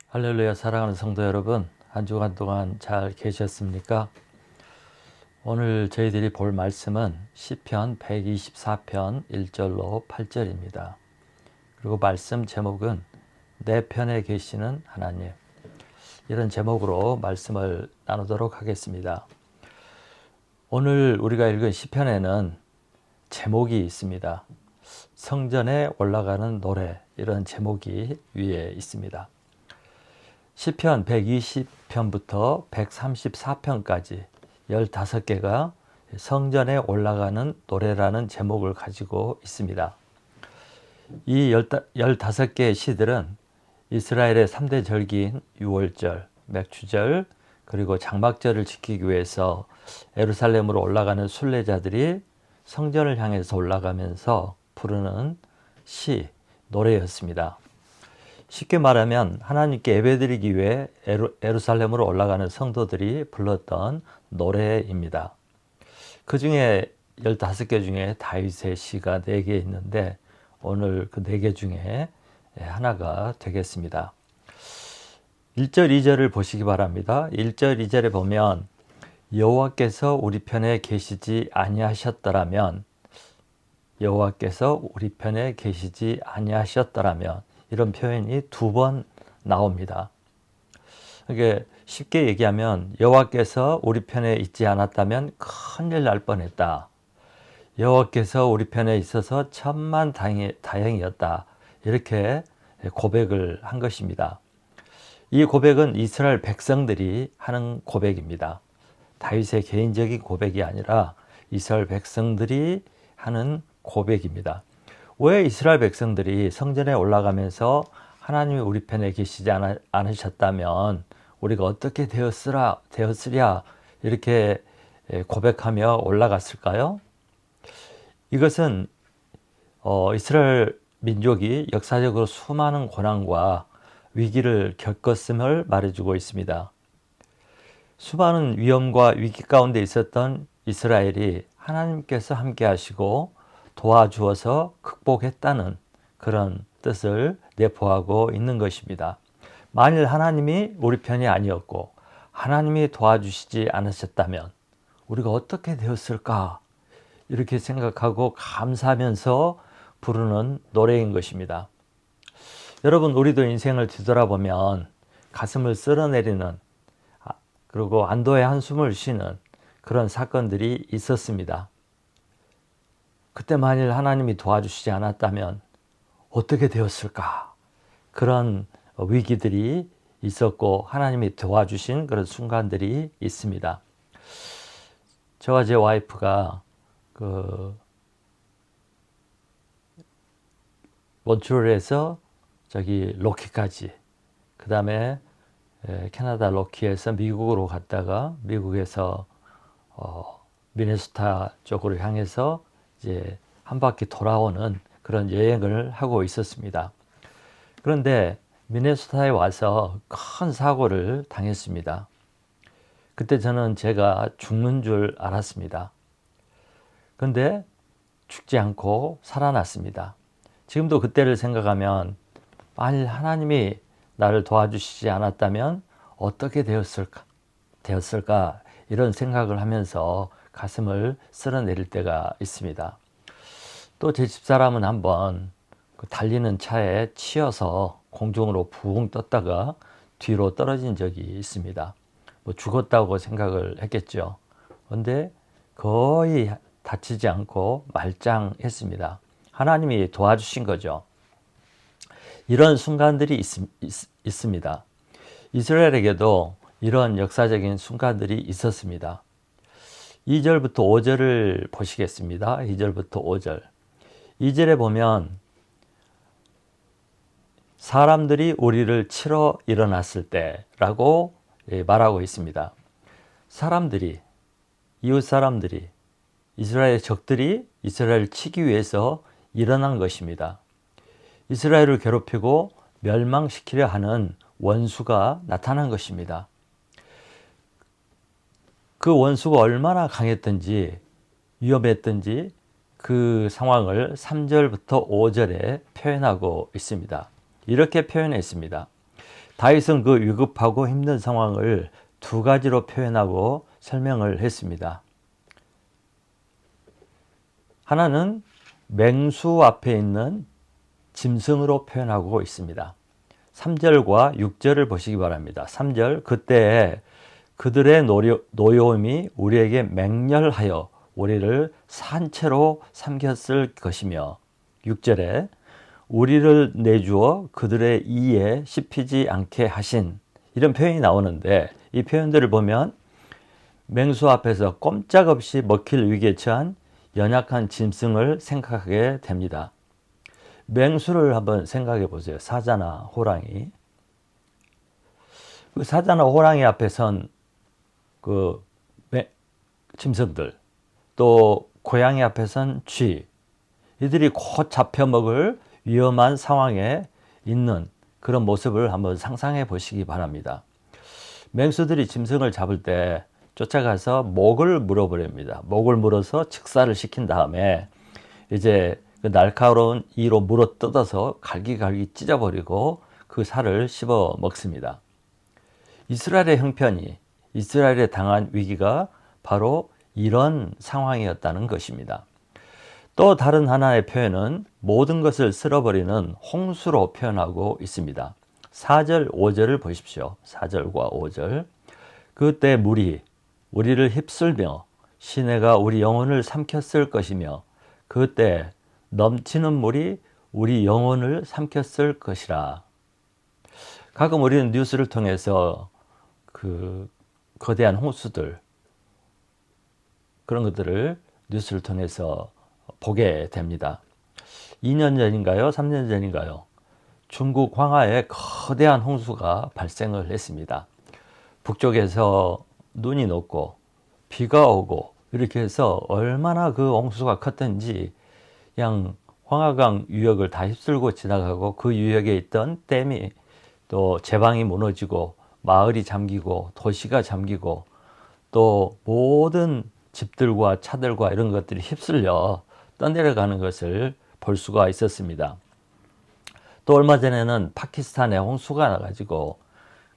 할렐루야. 사랑하는 성도 여러분, 한 주간 동안 잘 계셨습니까? 오늘 저희들이 볼 말씀은 시편 124편 1절로 8절입니다. 그리고 말씀 제목은 내 편에 계시는 하나님, 이런 제목으로 말씀을 나누도록 하겠습니다. 오늘 우리가 읽은 시편에는 제목이 있습니다. 성전에 올라가는 노래, 이런 제목이 위에 있습니다. 시편 120편부터 134편까지 15개가 성전에 올라가는 노래라는 제목을 가지고 있습니다. 이 15개의 시들은 이스라엘의 3대 절기인 유월절, 맥추절, 그리고 장막절을 지키기 위해서 예루살렘으로 올라가는 순례자들이 성전을 향해서 올라가면서 부르는 시, 노래였습니다. 쉽게 말하면 하나님께 예배드리기 위해 예루살렘으로 올라가는 성도들이 불렀던 노래입니다. 그 중에 15개 중에 다윗의 시가 4개 있는데 오늘 그 4개 중에 하나가 되겠습니다. 1절, 2절을 보시기 바랍니다. 1절, 2절에 보면 여호와께서 우리 편에 계시지 아니하셨더라면, 여호와께서 우리 편에 계시지 아니하셨더라면, 이런 표현이 2번 나옵니다. 이게 쉽게 얘기하면 여호와께서 우리 편에 있지 않았다면 큰일 날 뻔했다. 여호와께서 우리 편에 있어서 천만 다행이었다. 이렇게 고백을 한 것입니다. 이 고백은 이스라엘 백성들이 하는 고백입니다. 다윗의 개인적인 고백이 아니라 이스라엘 백성들이 하는 고백입니다. 왜 이스라엘 백성들이 성전에 올라가면서 하나님이 우리 편에 계시지 않으셨다면 우리가 어떻게 되었으랴 이렇게 고백하며 올라갔을까요? 이것은 이스라엘 민족이 역사적으로 수많은 고난과 위기를 겪었음을 말해주고 있습니다. 수많은 위험과 위기 가운데 있었던 이스라엘이 하나님께서 함께 하시고 도와주어서 극복했다는 그런 뜻을 내포하고 있는 것입니다. 만일 하나님이 우리 편이 아니었고 하나님이 도와주시지 않으셨다면 우리가 어떻게 되었을까? 이렇게 생각하고 감사하면서 부르는 노래인 것입니다. 여러분, 우리도 인생을 뒤돌아보면 가슴을 쓸어내리는, 그리고 안도의 한숨을 쉬는 그런 사건들이 있었습니다. 그때 만일 하나님이 도와주시지 않았다면 어떻게 되었을까? 그런 위기들이 있었고 하나님이 도와주신 그런 순간들이 있습니다. 저와 제 와이프가 몬트리올에서 로키까지, 그 다음에 캐나다 로키에서 미국으로 갔다가 미국에서 미네소타 쪽으로 향해서 이제 한 바퀴 돌아오는 그런 여행을 하고 있었습니다. 그런데 미네소타에 와서 큰 사고를 당했습니다. 그때 저는 제가 죽는 줄 알았습니다. 그런데 죽지 않고 살아났습니다. 지금도 그때를 생각하면 만일 하나님이 나를 도와주시지 않았다면 어떻게 되었을까 이런 생각을 하면서 가슴을 쓸어내릴 때가 있습니다. 또 제 집사람은 한번 달리는 차에 치여서 공중으로 붕 떴다가 뒤로 떨어진 적이 있습니다. 죽었다고 생각을 했겠죠. 그런데 거의 다치지 않고 말짱했습니다. 하나님이 도와주신 거죠. 이런 순간들이 있습니다. 이스라엘에게도 이런 역사적인 순간들이 있었습니다. 2절부터 5절을 보시겠습니다. 2절부터 5절. 2절에 보면 사람들이 우리를 치러 일어났을 때라고 말하고 있습니다. 사람들이, 이웃 사람들이, 이스라엘 적들이 이스라엘을 치기 위해서 일어난 것입니다. 이스라엘을 괴롭히고 멸망시키려 하는 원수가 나타난 것입니다. 그 원수가 얼마나 강했든지 위험했든지 그 상황을 3절부터 5절에 표현하고 있습니다. 이렇게 표현했습니다. 다윗은 그 위급하고 힘든 상황을 두 가지로 표현하고 설명을 했습니다. 하나는 맹수 앞에 있는 짐승으로 표현하고 있습니다. 3절과 6절을 보시기 바랍니다. 3절, 그때 그들의 노여움이 우리에게 맹렬하여 우리를 산채로 삼켰을 것이며, 6절에 우리를 내주어 그들의 이에 씹히지 않게 하신, 이런 표현이 나오는데, 이 표현들을 보면 맹수 앞에서 꼼짝없이 먹힐 위기에 처한 연약한 짐승을 생각하게 됩니다. 맹수를 한번 생각해 보세요. 사자나 호랑이. 그 사자나 호랑이 앞에 선 그 짐승들, 또 고양이 앞에 선 쥐, 이들이 곧 잡혀먹을 위험한 상황에 있는 그런 모습을 한번 상상해 보시기 바랍니다. 맹수들이 짐승을 잡을 때 쫓아가서 목을 물어버립니다. 목을 물어서 직사를 시킨 다음에 이제 그 날카로운 이로 물어 뜯어서 갈기갈기 찢어버리고 그 살을 씹어 먹습니다. 이스라엘의 형편이, 이스라엘에 당한 위기가 바로 이런 상황이었다는 것입니다. 또 다른 하나의 표현은 모든 것을 쓸어버리는 홍수로 표현하고 있습니다. 4절, 5절을 보십시오. 4절과 5절. 그때 물이 우리를 휩쓸며 시내가 우리 영혼을 삼켰을 것이며, 그때 넘치는 물이 우리 영혼을 삼켰을 것이라. 가끔 우리는 뉴스를 통해서 그 거대한 홍수들, 그런 것들을 뉴스를 통해서 보게 됩니다. 2년 전인가요? 3년 전인가요? 중국 황하에 거대한 홍수가 발생을 했습니다. 북쪽에서 눈이 녹고 비가 오고 이렇게 해서 얼마나 그 홍수가 컸던지 그냥 황하강 유역을 다 휩쓸고 지나가고, 그 유역에 있던 댐이 또 제방이 무너지고 마을이 잠기고 도시가 잠기고 또 모든 집들과 차들과 이런 것들이 휩쓸려 떠내려가는 것을 볼 수가 있었습니다. 또 얼마 전에는 파키스탄에 홍수가 나가지고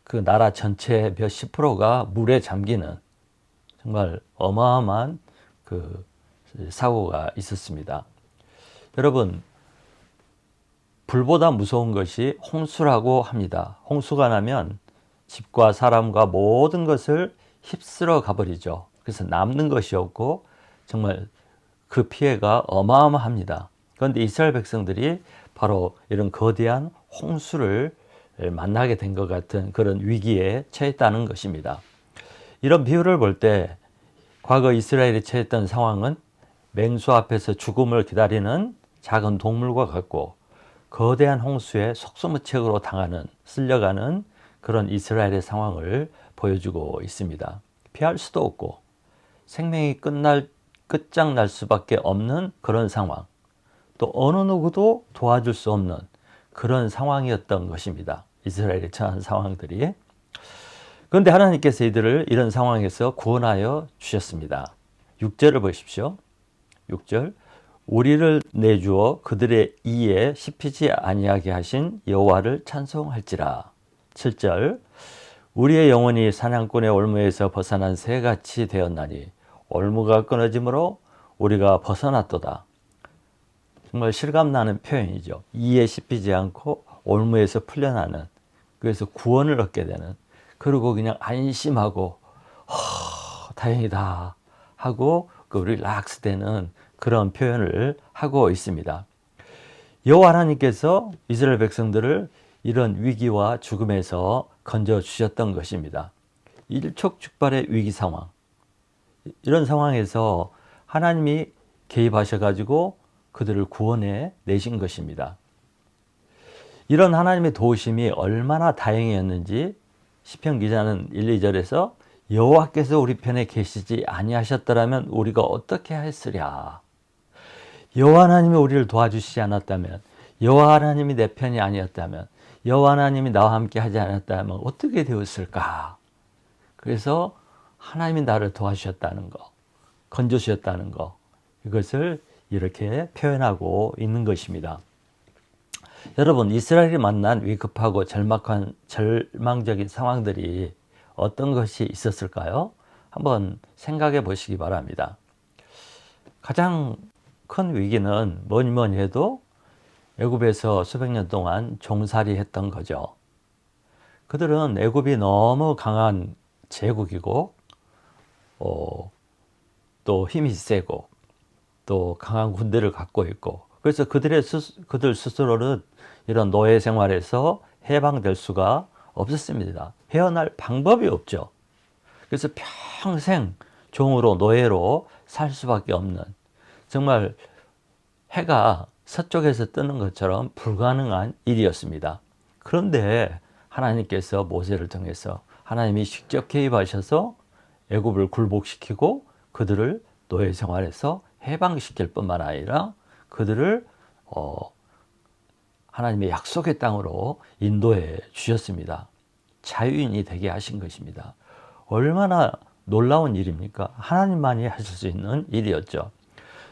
그 나라 전체 몇십 프로가 물에 잠기는 정말 어마어마한 그 사고가 있었습니다. 여러분, 불보다 무서운 것이 홍수라고 합니다. 홍수가 나면 집과 사람과 모든 것을 휩쓸어 가버리죠. 그래서 남는 것이 없고 정말 그 피해가 어마어마합니다. 그런데 이스라엘 백성들이 바로 이런 거대한 홍수를 만나게 된 것 같은 그런 위기에 처했다는 것입니다. 이런 비유를 볼 때 과거 이스라엘이 처했던 상황은 맹수 앞에서 죽음을 기다리는 작은 동물과 같고, 거대한 홍수에 속수무책으로 당하는, 쓸려가는 그런 이스라엘의 상황을 보여주고 있습니다. 피할 수도 없고 생명이 끝장날 수밖에 없는 그런 상황, 또 어느 누구도 도와줄 수 없는 그런 상황이었던 것입니다. 이스라엘이 처한 상황들이. 그런데 하나님께서 이들을 이런 상황에서 구원하여 주셨습니다. 6절을 보십시오. 6절, 우리를 내주어 그들의 이에 씹히지 아니하게 하신 여호와를 찬송할지라. 7절, 우리의 영혼이 사냥꾼의 올무에서 벗어난 새같이 되었나니 올무가 끊어짐으로 우리가 벗어났도다. 정말 실감나는 표현이죠. 이에 씹히지 않고 올무에서 풀려나는, 그래서 구원을 얻게 되는, 그리고 그냥 안심하고 다행이다 하고 그 릴락스 되는 그런 표현을 하고 있습니다. 여호와 하나님께서 이스라엘 백성들을 이런 위기와 죽음에서 건져주셨던 것입니다. 일촉즉발의 위기 상황, 이런 상황에서 하나님이 개입하셔가지고 그들을 구원해 내신 것입니다. 이런 하나님의 도우심이 얼마나 다행이었는지 시편 기자는 1, 2절에서 여호와께서 우리 편에 계시지 아니하셨더라면 우리가 어떻게 했으랴. 여호와 하나님이 우리를 도와주시지 않았다면, 여호와 하나님이 내 편이 아니었다면, 여호와 하나님이 나와 함께 하지 않았다면 어떻게 되었을까? 그래서 하나님이 나를 도와주셨다는 거, 건져주셨다는 거, 이것을 이렇게 표현하고 있는 것입니다. 여러분, 이스라엘이 만난 위급하고 절망적인 상황들이 어떤 것이 있었을까요? 한번 생각해 보시기 바랍니다. 가장 큰 위기는 뭐니 뭐니 해도 애굽에서 수백 년 동안 종살이 했던 거죠. 그들은 애굽이 너무 강한 제국이고 또 힘이 세고 또 강한 군대를 갖고 있고, 그래서 그들 스스로는 이런 노예 생활에서 해방될 수가 없었습니다. 헤어날 방법이 없죠. 그래서 평생 종으로 노예로 살 수밖에 없는, 정말 해가 서쪽에서 뜨는 것처럼 불가능한 일이었습니다. 그런데 하나님께서 모세를 통해서 하나님이 직접 개입하셔서 애굽을 굴복시키고 그들을 노예 생활에서 해방시킬 뿐만 아니라 그들을 하나님의 약속의 땅으로 인도해 주셨습니다. 자유인이 되게 하신 것입니다. 얼마나 놀라운 일입니까? 하나님만이 하실 수 있는 일이었죠.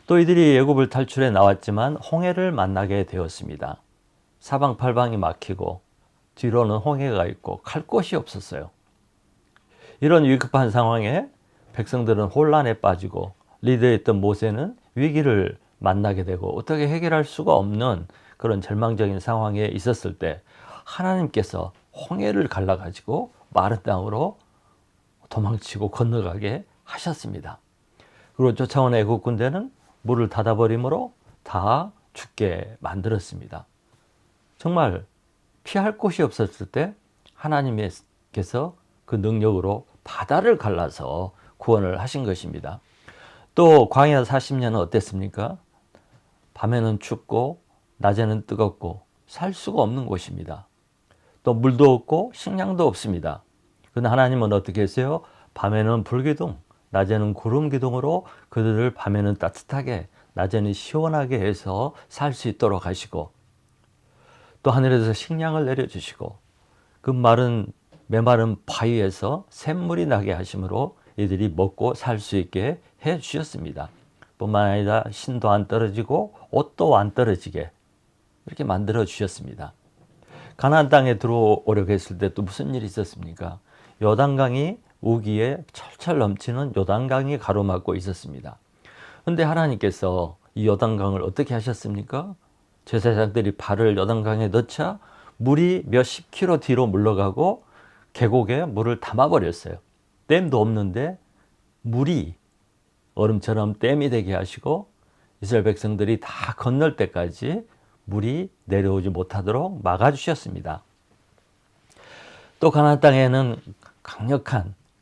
또 이들이 애굽을 탈출해 나왔지만 홍해를 만나게 되었습니다. 사방팔방이 막히고 뒤로는 홍해가 있고 갈 곳이 없었어요. 이런 위급한 상황에 백성들은 혼란에 빠지고 리더했던 모세는 위기를 만나게 되고 어떻게 해결할 수가 없는 그런 절망적인 상황에 있었을 때 하나님께서 홍해를 갈라가지고 마른 땅으로 도망치고 건너가게 하셨습니다. 그리고 쫓아온 애국 군대는 물을 닫아버림으로 다 죽게 만들었습니다. 정말 피할 곳이 없었을 때 하나님께서 그 능력으로 바다를 갈라서 구원을 하신 것입니다. 또 광야 40년은 어땠습니까? 밤에는 춥고 낮에는 뜨겁고 살 수가 없는 곳입니다. 또 물도 없고 식량도 없습니다. 그런데 하나님은 어떻게 했어요? 밤에는 불기둥, 낮에는 구름 기둥으로 그들을 밤에는 따뜻하게, 낮에는 시원하게 해서 살 수 있도록 하시고, 또 하늘에서 식량을 내려주시고 그 메마른 바위에서 샘물이 나게 하심으로 이들이 먹고 살 수 있게 해 주셨습니다. 뿐만 아니라 신도 안 떨어지고 옷도 안 떨어지게 이렇게 만들어 주셨습니다. 가나안 땅에 들어오려고 했을 때 또 무슨 일이 있었습니까? 요단강이 우기에 철철 넘치는 요단강이 가로막고 있었습니다. 그런데 하나님께서 이 요단강을 어떻게 하셨습니까? 제사장들이 발을 요단강에 넣자 물이 몇십 킬로 뒤로 물러가고 계곡에 물을 담아버렸어요. 댐도 없는데 물이 얼음처럼 댐이 되게 하시고 이스라엘 백성들이 다 건널 때까지 물이 내려오지 못하도록 막아주셨습니다. 또 가나안 땅에는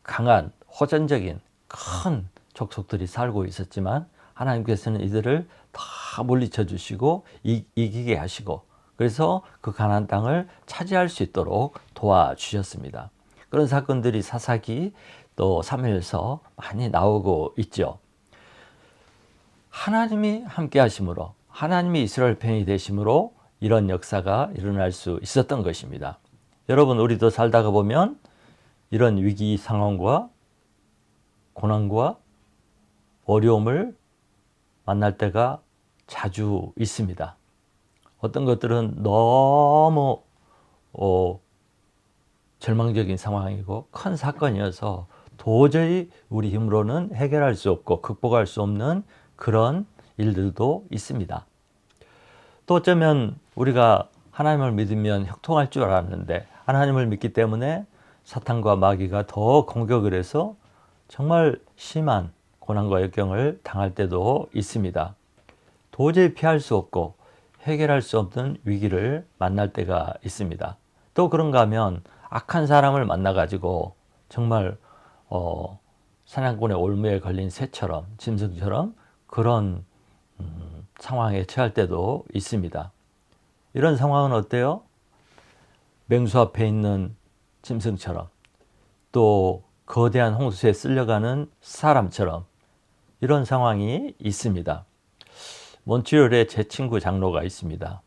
강한 호전적인 큰 족속들이 살고 있었지만 하나님께서는 이들을 다 물리쳐 주시고 이기게 하시고, 그래서 그 가나안 땅을 차지할 수 있도록 도와주셨습니다. 그런 사건들이 사사기 또 사무엘서 많이 나오고 있죠. 하나님이 함께 하심으로, 하나님이 이스라엘 편이 되심으로 이런 역사가 일어날 수 있었던 것입니다. 여러분, 우리도 살다가 보면 이런 위기 상황과 고난과 어려움을 만날 때가 자주 있습니다. 어떤 것들은 너무 절망적인 상황이고 큰 사건이어서 도저히 우리 힘으로는 해결할 수 없고 극복할 수 없는 그런 일들도 있습니다. 또 어쩌면 우리가 하나님을 믿으면 형통할 줄 알았는데 하나님을 믿기 때문에 사탄과 마귀가 더 공격을 해서 정말 심한 고난과 역경을 당할 때도 있습니다. 도저히 피할 수 없고 해결할 수 없는 위기를 만날 때가 있습니다. 또 그런가 하면 악한 사람을 만나가지고 정말 사냥꾼의 올무에 걸린 새처럼, 짐승처럼 그런 상황에 처할 때도 있습니다. 이런 상황은 어때요? 맹수 앞에 있는 짐승처럼, 또 거대한 홍수에 쓸려가는 사람처럼 이런 상황이 있습니다. 몬트리올에 제 친구 장로가 있습니다.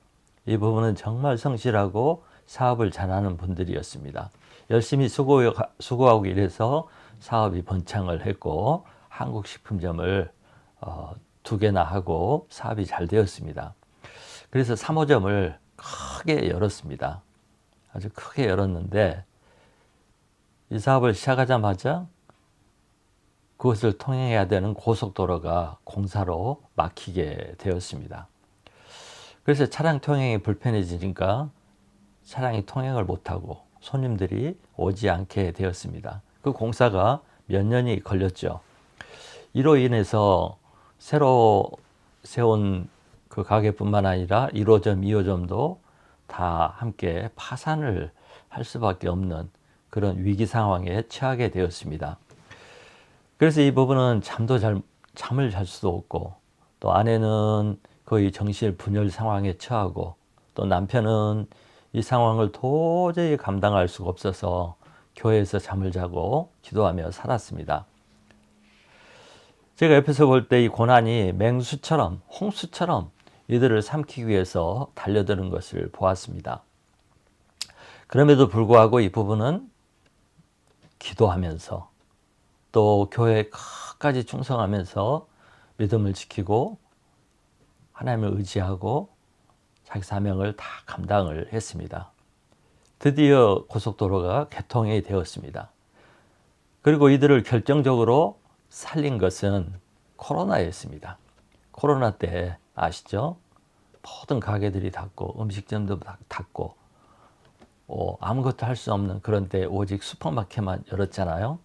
이 부분은 정말 성실하고 사업을 잘하는 분들이었습니다. 열심히 수고하고 일해서 사업이 번창을 했고 한국 식품점을 2개나 하고 사업이 잘 되었습니다. 그래서 3호점을 크게 열었습니다. 아주 크게 열었는데 이 사업을 시작하자마자 그것을 통행해야 되는 고속도로가 공사로 막히게 되었습니다. 그래서 차량 통행이 불편해지니까 차량이 통행을 못하고 손님들이 오지 않게 되었습니다. 그 공사가 몇 년이 걸렸죠. 이로 인해서 새로 세운 그 가게뿐만 아니라 1호점, 2호점도 다 함께 파산을 할 수밖에 없는 그런 위기 상황에 처하게 되었습니다. 그래서 이 부부는 잠을 잘 수도 없고, 또 아내는 거의 정신분열 상황에 처하고, 또 남편은 이 상황을 도저히 감당할 수가 없어서 교회에서 잠을 자고 기도하며 살았습니다. 제가 옆에서 볼 때 이 고난이 맹수처럼, 홍수처럼 이들을 삼키기 위해서 달려드는 것을 보았습니다. 그럼에도 불구하고 이 부부는 기도하면서 또 교회에 끝까지 충성하면서 믿음을 지키고 하나님을 의지하고 자기 사명을 다 감당을 했습니다. 드디어 고속도로가 개통이 되었습니다. 그리고 이들을 결정적으로 살린 것은 코로나였습니다. 코로나 때 아시죠? 모든 가게들이 닫고 음식점도 닫고 아무것도 할 수 없는 그런 때 오직 슈퍼마켓만 열었잖아요.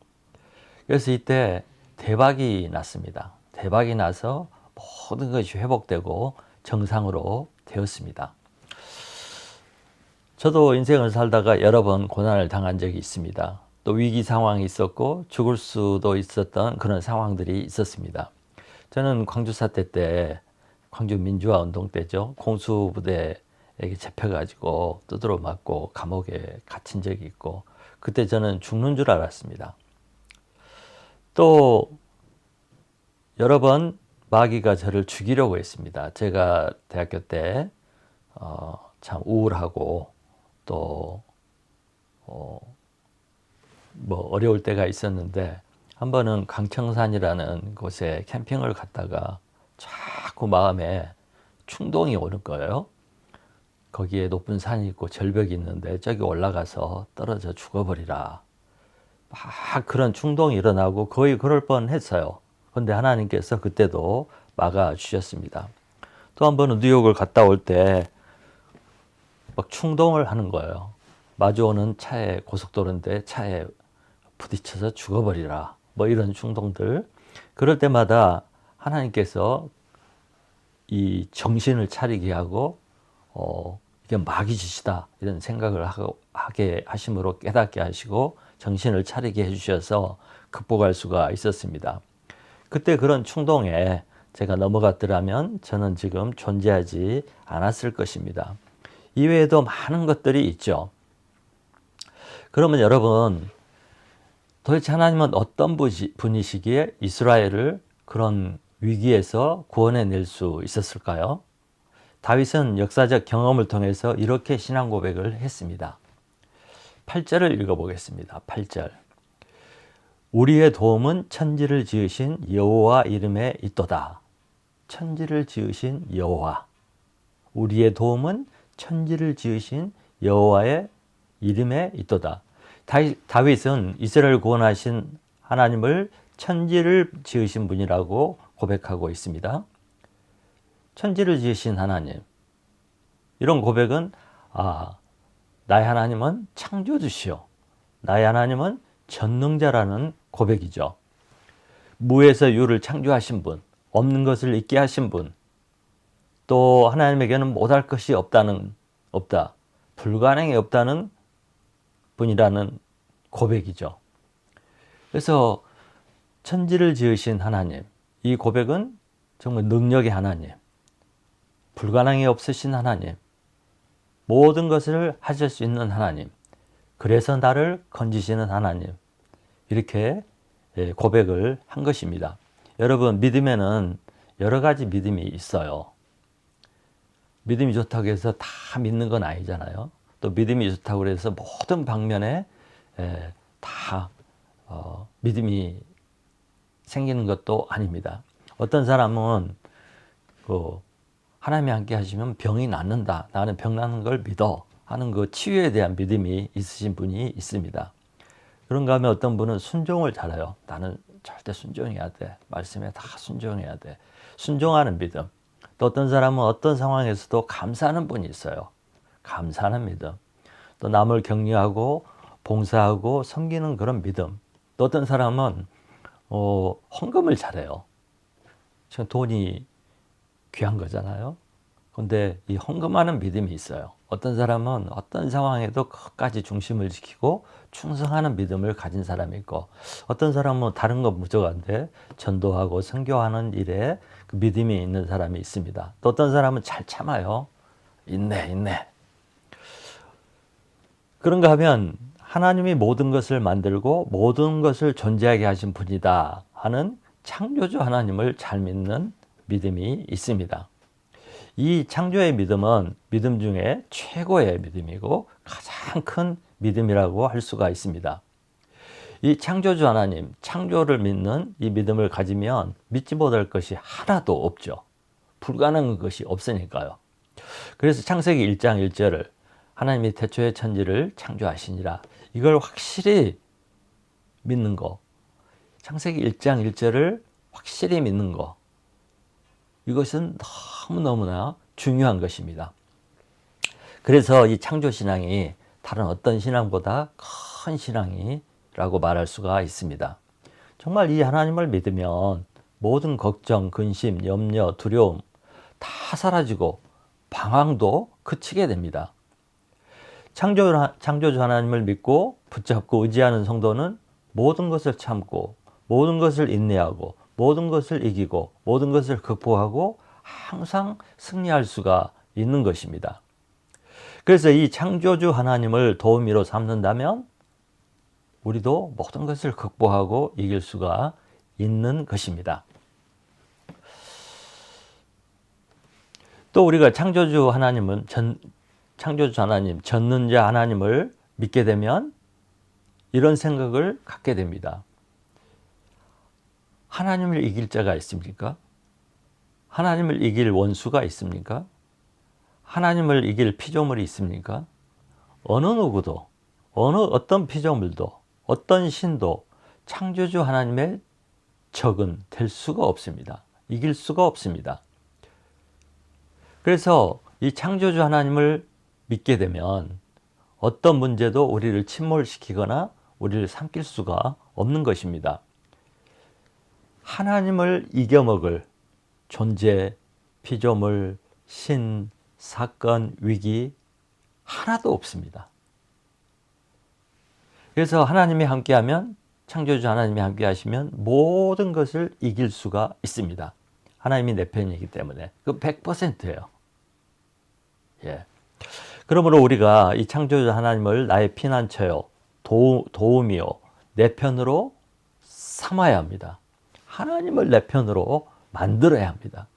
그래서 이때 대박이 났습니다. 대박이 나서 모든 것이 회복되고 정상으로 되었습니다. 저도 인생을 살다가 여러 번 고난을 당한 적이 있습니다. 또 위기 상황이 있었고 죽을 수도 있었던 그런 상황들이 있었습니다. 저는 광주 사태 때, 광주 민주화 운동 때죠. 공수부대에게 잡혀가지고 두드러 맞고 감옥에 갇힌 적이 있고, 그때 저는 죽는 줄 알았습니다. 또 여러 번 마귀가 저를 죽이려고 했습니다. 제가 대학교 때 참 우울하고 또 어려울 때가 있었는데, 한 번은 강청산이라는 곳에 캠핑을 갔다가 자꾸 마음에 충동이 오는 거예요. 거기에 높은 산이 있고 절벽이 있는데 저기 올라가서 떨어져 죽어버리라. 막 그런 충동이 일어나고 거의 그럴 뻔했어요. 그런데 하나님께서 그때도 막아주셨습니다. 또 한 번은 뉴욕을 갔다 올 때 막 충동을 하는 거예요. 마주오는 차에, 고속도로인데 차에 부딪혀서 죽어버리라. 뭐 이런 충동들. 그럴 때마다 하나님께서 이 정신을 차리게 하고 이게 마귀 짓이다 이런 생각을 하게 하심으로 깨닫게 하시고 정신을 차리게 해주셔서 극복할 수가 있었습니다. 그때 그런 충동에 제가 넘어갔더라면 저는 지금 존재하지 않았을 것입니다. 이외에도 많은 것들이 있죠. 그러면 여러분, 도대체 하나님은 어떤 분이시기에 이스라엘을 그런 위기에서 구원해낼 수 있었을까요? 다윗은 역사적 경험을 통해서 이렇게 신앙 고백을 했습니다. 8절을 읽어보겠습니다. 8절. 우리의 도움은 천지를 지으신 여호와 이름에 있도다. 천지를 지으신 여호와. 우리의 도움은 천지를 지으신 여호와의 이름에 있도다. 다윗은 이스라엘을 구원하신 하나님을 천지를 지으신 분이라고 고백하고 있습니다. 천지를 지으신 하나님. 이런 고백은 나의 하나님은 창조주시오. 나의 하나님은 전능자라는 고백이죠. 무에서 유를 창조하신 분, 없는 것을 있게 하신 분, 또 하나님에게는 못할 것이 없다. 불가능이 없다는 분이라는 고백이죠. 그래서 천지를 지으신 하나님, 이 고백은 정말 능력의 하나님, 불가능이 없으신 하나님, 모든 것을 하실 수 있는 하나님, 그래서 나를 건지시는 하나님, 이렇게 고백을 한 것입니다. 여러분, 믿음에는 여러 가지 믿음이 있어요. 믿음이 좋다고 해서 다 믿는 건 아니잖아요. 또 믿음이 좋다고 해서 모든 방면에 다 믿음이 생기는 것도 아닙니다. 어떤 사람은 하나님이 함께 하시면 병이 낫는다. 나는 병 낫는 걸 믿어. 하는 그 치유에 대한 믿음이 있으신 분이 있습니다. 그런가 하면 어떤 분은 순종을 잘해요. 나는 절대 순종해야 돼. 말씀에 다 순종해야 돼. 순종하는 믿음. 또 어떤 사람은 어떤 상황에서도 감사하는 분이 있어요. 감사하는 믿음. 또 남을 격려하고 봉사하고 섬기는 그런 믿음. 또 어떤 사람은 헌금을 잘해요. 지금 돈이 귀한 거잖아요. 근데 이 헌금하는 믿음이 있어요. 어떤 사람은 어떤 상황에도 끝까지 중심을 지키고 충성하는 믿음을 가진 사람이 있고, 어떤 사람은 다른 건 부족한데 전도하고 선교하는 일에 그 믿음이 있는 사람이 있습니다. 또 어떤 사람은 잘 참아요. 인내. 그런가 하면 하나님이 모든 것을 만들고 모든 것을 존재하게 하신 분이다 하는 창조주 하나님을 잘 믿는 믿음이 있습니다. 이 창조의 믿음은 믿음 중에 최고의 믿음이고 가장 큰 믿음이라고 할 수가 있습니다. 이 창조주 하나님, 창조를 믿는 이 믿음을 가지면 믿지 못할 것이 하나도 없죠. 불가능한 것이 없으니까요. 그래서 창세기 1장 1절을 하나님이 태초에 천지를 창조하시니라, 이걸 확실히 믿는 거, 창세기 1장 1절을 확실히 믿는 거, 이것은 너무너무나 중요한 것입니다. 그래서 이 창조신앙이 다른 어떤 신앙보다 큰 신앙이라고 말할 수가 있습니다. 정말 이 하나님을 믿으면 모든 걱정, 근심, 염려, 두려움 다 사라지고 방황도 그치게 됩니다. 창조주 하나님을 믿고 붙잡고 의지하는 성도는 모든 것을 참고 모든 것을 인내하고 모든 것을 이기고 모든 것을 극복하고 항상 승리할 수가 있는 것입니다. 그래서 이 창조주 하나님을 도우미로 삼는다면 우리도 모든 것을 극복하고 이길 수가 있는 것입니다. 또 우리가 창조주 하나님, 전능자 하나님을 믿게 되면 이런 생각을 갖게 됩니다. 하나님을 이길 자가 있습니까? 하나님을 이길 원수가 있습니까? 하나님을 이길 피조물이 있습니까? 어느 누구도, 어떤 피조물도, 어떤 신도 창조주 하나님의 적은 될 수가 없습니다. 이길 수가 없습니다. 그래서 이 창조주 하나님을 믿게 되면 어떤 문제도 우리를 침몰시키거나 우리를 삼킬 수가 없는 것입니다. 하나님을 이겨먹을 존재, 피조물, 신, 사건, 위기 하나도 없습니다. 그래서 하나님이 함께하면, 창조주 하나님이 함께하시면 모든 것을 이길 수가 있습니다. 하나님이 내 편이기 때문에 그 100%예요. 예. 그러므로 우리가 이 창조주 하나님을 나의 피난처요, 도움이요, 내 편으로 삼아야 합니다. 하나님을 내 편으로 만들어야 합니다.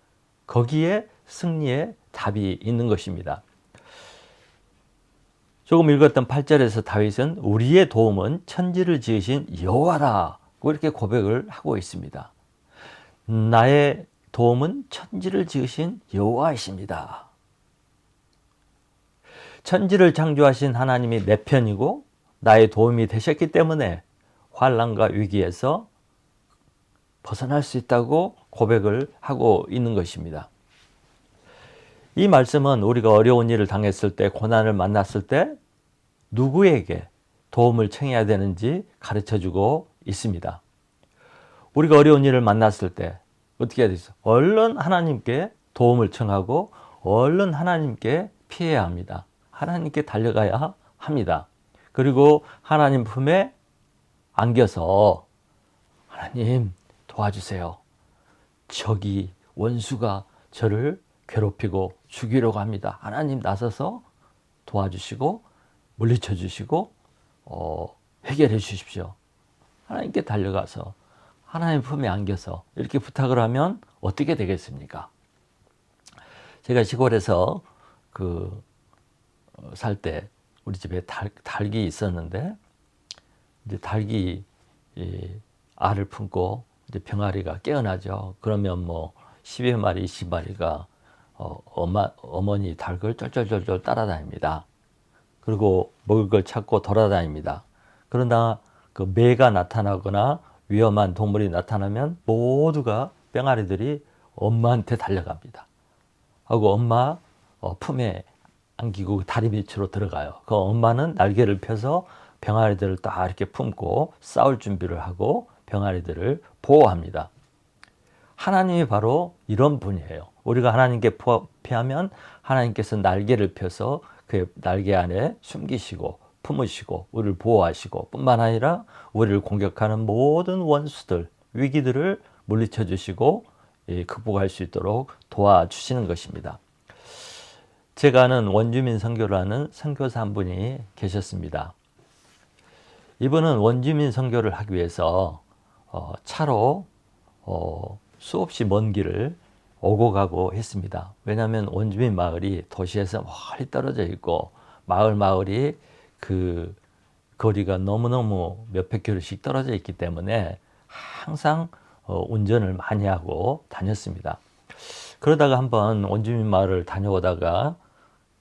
거기에 승리의 답이 있는 것입니다. 조금 읽었던 8절에서 다윗은 우리의 도움은 천지를 지으신 여호와라고 이렇게 고백을 하고 있습니다. 나의 도움은 천지를 지으신 여호와이십니다. 천지를 창조하신 하나님이 내 편이고 나의 도움이 되셨기 때문에 환난과 위기에서 벗어날 수 있다고 고백을 하고 있는 것입니다. 이 말씀은 우리가 어려운 일을 당했을 때, 고난을 만났을 때 누구에게 도움을 청해야 되는지 가르쳐주고 있습니다. 우리가 어려운 일을 만났을 때 어떻게 해야 되죠? 얼른 하나님께 도움을 청하고 얼른 하나님께 피해야 합니다. 하나님께 달려가야 합니다. 그리고 하나님 품에 안겨서 하나님 도와주세요. 적이, 원수가 저를 괴롭히고 죽이려고 합니다. 하나님 나서서 도와주시고 물리쳐 주시고 해결해 주십시오. 하나님께 달려가서 하나님 품에 안겨서 이렇게 부탁을 하면 어떻게 되겠습니까? 제가 시골에서 살 때 우리 집에 닭이 있었는데, 이제 닭이 알을 품고 이제 병아리가 깨어나죠. 그러면 뭐 10여 마리, 20마리가 어머니 닭을 쫄쫄쫄쫄 따라다닙니다. 그리고 먹을 걸 찾고 돌아다닙니다. 그러나 그 매가 나타나거나 위험한 동물이 나타나면 모두가 병아리들이 엄마한테 달려갑니다. 하고 엄마 품에 안기고 다리 밑으로 들어가요. 그 엄마는 날개를 펴서 병아리들을 딱 이렇게 품고 싸울 준비를 하고 병아리들을 보호합니다. 하나님이 바로 이런 분이에요. 우리가 하나님께 피하면 하나님께서 날개를 펴서 그 날개 안에 숨기시고 품으시고 우리를 보호하시고 뿐만 아니라 우리를 공격하는 모든 원수들, 위기들을 물리쳐 주시고 극복할 수 있도록 도와주시는 것입니다. 제가 아는 원주민 선교라는 선교사 한 분이 계셨습니다. 이분은 원주민 선교를 하기 위해서 차로 수없이 먼 길을 오고 가고 했습니다. 왜냐하면 원주민 마을이 도시에서 멀리 떨어져 있고 마을이 그 거리가 너무너무 몇백 킬로씩 떨어져 있기 때문에 항상 운전을 많이 하고 다녔습니다. 그러다가 한번 원주민 마을을 다녀오다가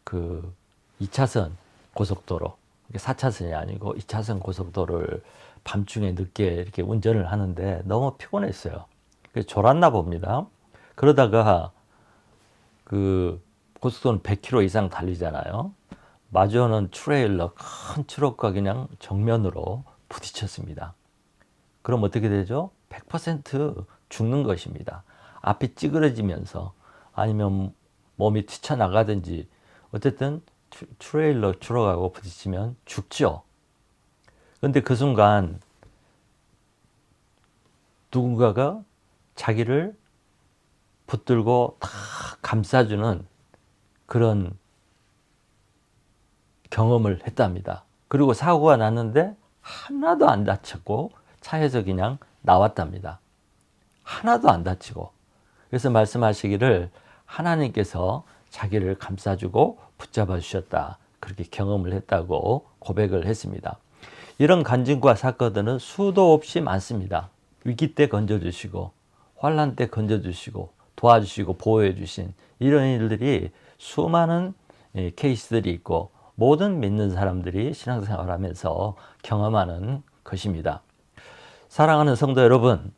그 2차선 고속도로, 4차선이 아니고 2차선 고속도로를 밤중에 늦게 이렇게 운전을 하는데 너무 피곤했어요. 그래서 졸았나 봅니다. 그러다가 그 고속도로는 100km 이상 달리잖아요. 마주오는 트레일러 큰 트럭과 그냥 정면으로 부딪혔습니다. 그럼 어떻게 되죠? 100% 죽는 것입니다. 앞이 찌그러지면서 아니면 몸이 튀쳐나가든지 어쨌든 트레일러 트럭하고 부딪히면 죽죠. 그런데 그 순간 누군가가 자기를 붙들고 다 감싸주는 그런 경험을 했답니다. 그리고 사고가 났는데 하나도 안 다쳤고 차에서 그냥 나왔답니다. 하나도 안 다치고. 그래서 말씀하시기를 하나님께서 자기를 감싸주고 붙잡아 주셨다. 그렇게 경험을 했다고 고백을 했습니다. 이런 간증과 사건들은 수도 없이 많습니다. 위기 때 건져주시고 환난 때 건져주시고 도와주시고 보호해 주신 이런 일들이 수많은 케이스들이 있고 모든 믿는 사람들이 신앙생활을 하면서 경험하는 것입니다. 사랑하는 성도 여러분,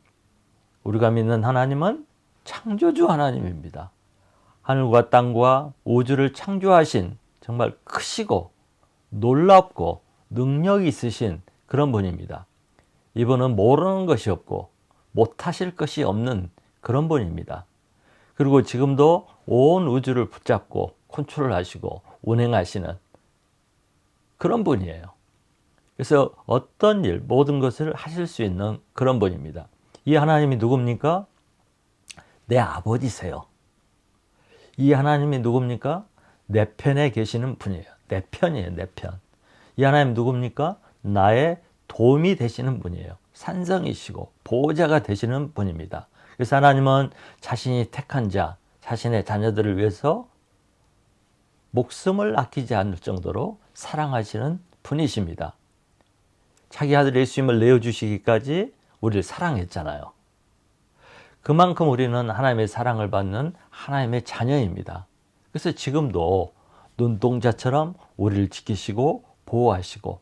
우리가 믿는 하나님은 창조주 하나님입니다. 하늘과 땅과 우주를 창조하신 정말 크시고 놀랍고 능력이 있으신 그런 분입니다. 이분은 모르는 것이 없고 못하실 것이 없는 그런 분입니다. 그리고 지금도 온 우주를 붙잡고 컨트롤하시고 운행하시는 그런 분이에요. 그래서 어떤 일, 모든 것을 하실 수 있는 그런 분입니다. 이 하나님이 누굽니까? 내 아버지세요. 이 하나님이 누굽니까? 내 편에 계시는 분이에요. 내 편이에요, 내 편. 이 하나님 누굽니까? 나의 도움이 되시는 분이에요. 산성이시고 보호자가 되시는 분입니다. 그래서 하나님은 자신이 택한 자, 자신의 자녀들을 위해서 목숨을 아끼지 않을 정도로 사랑하시는 분이십니다. 자기 아들 예수님을 내어주시기까지 우리를 사랑했잖아요. 그만큼 우리는 하나님의 사랑을 받는 하나님의 자녀입니다. 그래서 지금도 눈동자처럼 우리를 지키시고 보호하시고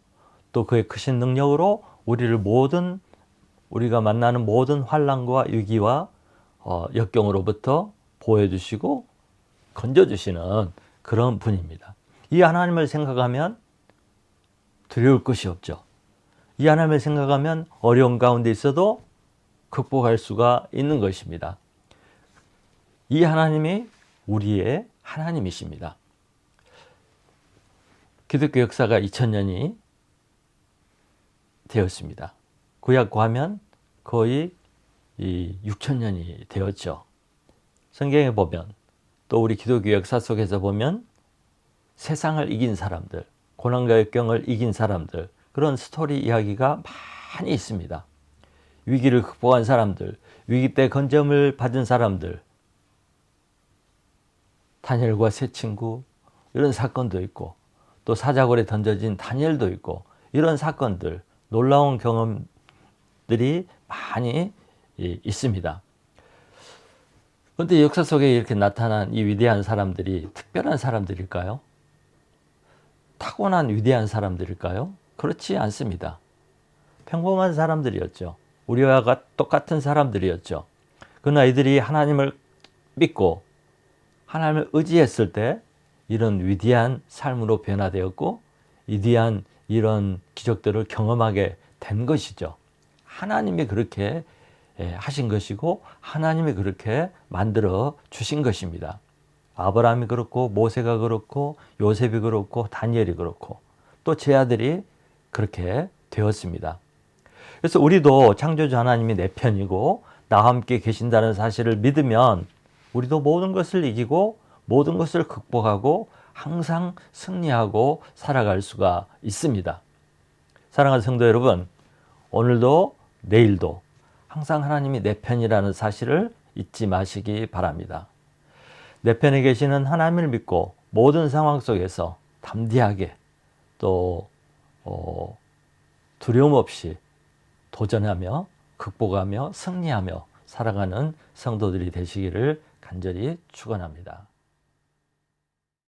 또 그의 크신 능력으로 우리가 만나는 모든 환난과 위기와 역경으로부터 보호해 주시고 건져주시는 그런 분입니다. 이 하나님을 생각하면 두려울 것이 없죠. 이 하나님을 생각하면 어려운 가운데 있어도 극복할 수가 있는 것입니다. 이 하나님이 우리의 하나님이십니다. 기독교 역사가 2000년이 되었습니다. 구약과 하면 거의 6000년이 되었죠. 성경에 보면 또 우리 기독교 역사 속에서 보면 세상을 이긴 사람들, 고난과 역경을 이긴 사람들 그런 스토리 이야기가 많이 있습니다. 위기를 극복한 사람들, 위기 때 건짐을 받은 사람들, 다니엘과 세 친구 이런 사건도 있고 또 사자굴에 던져진 다니엘도 있고 이런 사건들, 놀라운 경험들이 많이 있습니다. 그런데 역사 속에 이렇게 나타난 이 위대한 사람들이 특별한 사람들일까요? 타고난 위대한 사람들일까요? 그렇지 않습니다. 평범한 사람들이었죠. 우리와 똑같은 사람들이었죠. 그러나 이들이 하나님을 믿고 하나님을 의지했을 때 이런 위대한 삶으로 변화되었고 위대한 이런 기적들을 경험하게 된 것이죠. 하나님이 그렇게 하신 것이고 하나님이 그렇게 만들어 주신 것입니다. 아브라함이 그렇고 모세가 그렇고 요셉이 그렇고 다니엘이 그렇고 또 제 아들이 그렇게 되었습니다. 그래서 우리도 창조주 하나님이 내 편이고 나와 함께 계신다는 사실을 믿으면 우리도 모든 것을 이기고 모든 것을 극복하고 항상 승리하고 살아갈 수가 있습니다. 사랑하는 성도 여러분, 오늘도 내일도 항상 하나님이 내 편이라는 사실을 잊지 마시기 바랍니다. 내 편에 계시는 하나님을 믿고 모든 상황 속에서 담대하게 또 두려움 없이 도전하며 극복하며 승리하며 살아가는 성도들이 되시기를 간절히 축원합니다.